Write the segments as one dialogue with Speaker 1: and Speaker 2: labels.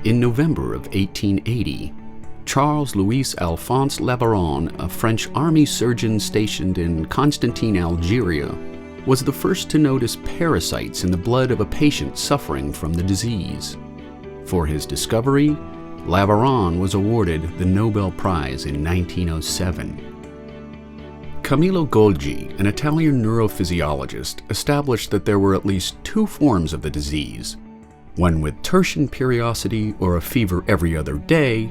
Speaker 1: In November of 1880, Charles-Louis Alphonse Laveran, a French army surgeon stationed in Constantine, Algeria, was the first to notice parasites in the blood of a patient suffering from the disease. For his discovery, Laveran was awarded the Nobel Prize in 1907. Camillo Golgi, an Italian neurophysiologist, established that there were at least two forms of the disease, one with tertian periodicity or a fever every other day,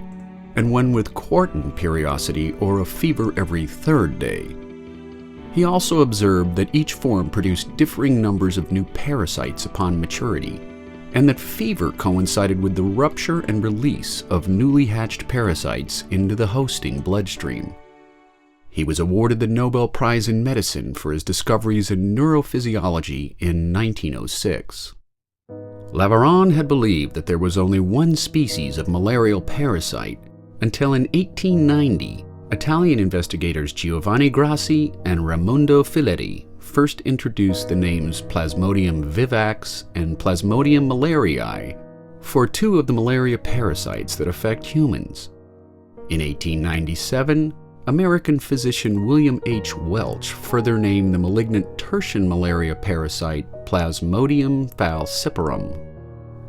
Speaker 1: and one with quartan periodicity or a fever every third day. He also observed that each form produced differing numbers of new parasites upon maturity, and that fever coincided with the rupture and release of newly hatched parasites into the hosting bloodstream. He was awarded the Nobel Prize in Medicine for his discoveries in neurophysiology in 1906. Laveran had believed that there was only one species of malarial parasite until in 1890, Italian investigators Giovanni Grassi and Raimondo Filetti first introduced the names Plasmodium vivax and Plasmodium malariae for two of the malaria parasites that affect humans. In 1897, American physician William H. Welch further named the malignant tertian malaria parasite Plasmodium falciparum.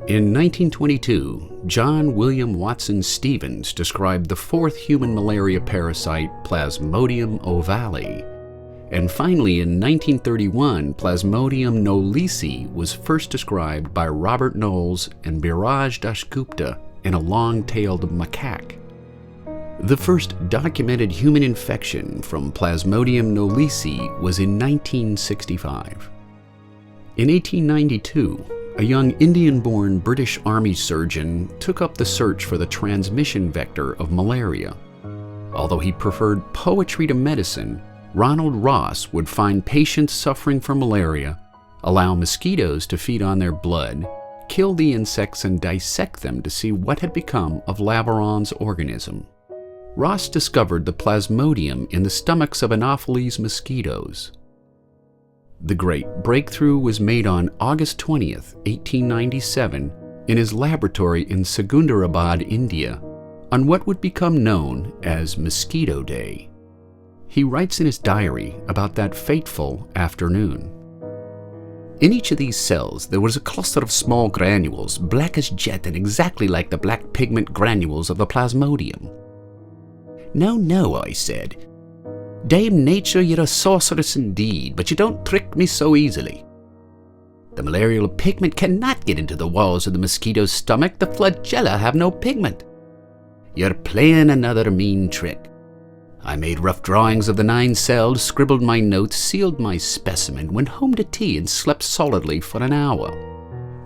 Speaker 1: In 1922, John William Watson Stevens described the fourth human malaria parasite Plasmodium ovale. And finally, in 1931, Plasmodium knowlesi was first described by Robert Knowles and Biraj Dasgupta in a long-tailed macaque. The first documented human infection from Plasmodium knowlesi was in 1965. In 1892, a young Indian-born British Army surgeon took up the search for the transmission vector of malaria. Although he preferred poetry to medicine, Ronald Ross would find patients suffering from malaria, allow mosquitoes to feed on their blood, kill the insects and dissect them to see what had become of Laveran's organism. Ross discovered the plasmodium in the stomachs of Anopheles mosquitoes. The great breakthrough was made on August 20th, 1897, in his laboratory in Secunderabad, India, on what would become known as Mosquito Day. He writes in his diary about that fateful afternoon. In each of these cells there was a cluster of small granules, black as jet and exactly like the black pigment granules of the plasmodium. "No, no," I said. "Dame Nature, you're a sorceress indeed, but you don't trick me so easily. The malarial pigment cannot get into the walls of the mosquito's stomach. The flagella have no pigment. You're playing another mean trick." I made rough drawings of the 9 cells, scribbled my notes, sealed my specimen, went home to tea, and slept solidly for an hour.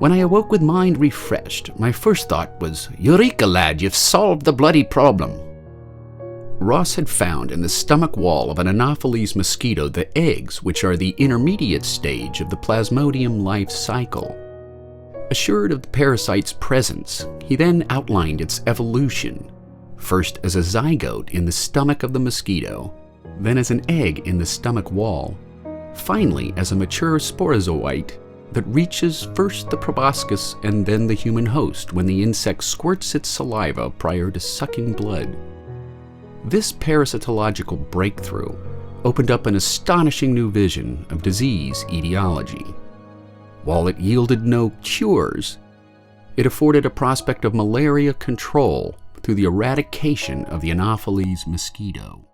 Speaker 1: When I awoke with mind refreshed, my first thought was, "Eureka, lad, you've solved the bloody problem." Ross had found in the stomach wall of an Anopheles mosquito the eggs, which are the intermediate stage of the Plasmodium life cycle. Assured of the parasite's presence, he then outlined its evolution, first as a zygote in the stomach of the mosquito, then as an egg in the stomach wall, finally as a mature sporozoite that reaches first the proboscis and then the human host when the insect squirts its saliva prior to sucking blood. This parasitological breakthrough opened up an astonishing new vision of disease etiology. While it yielded no cures, it afforded a prospect of malaria control through the eradication of the Anopheles mosquito.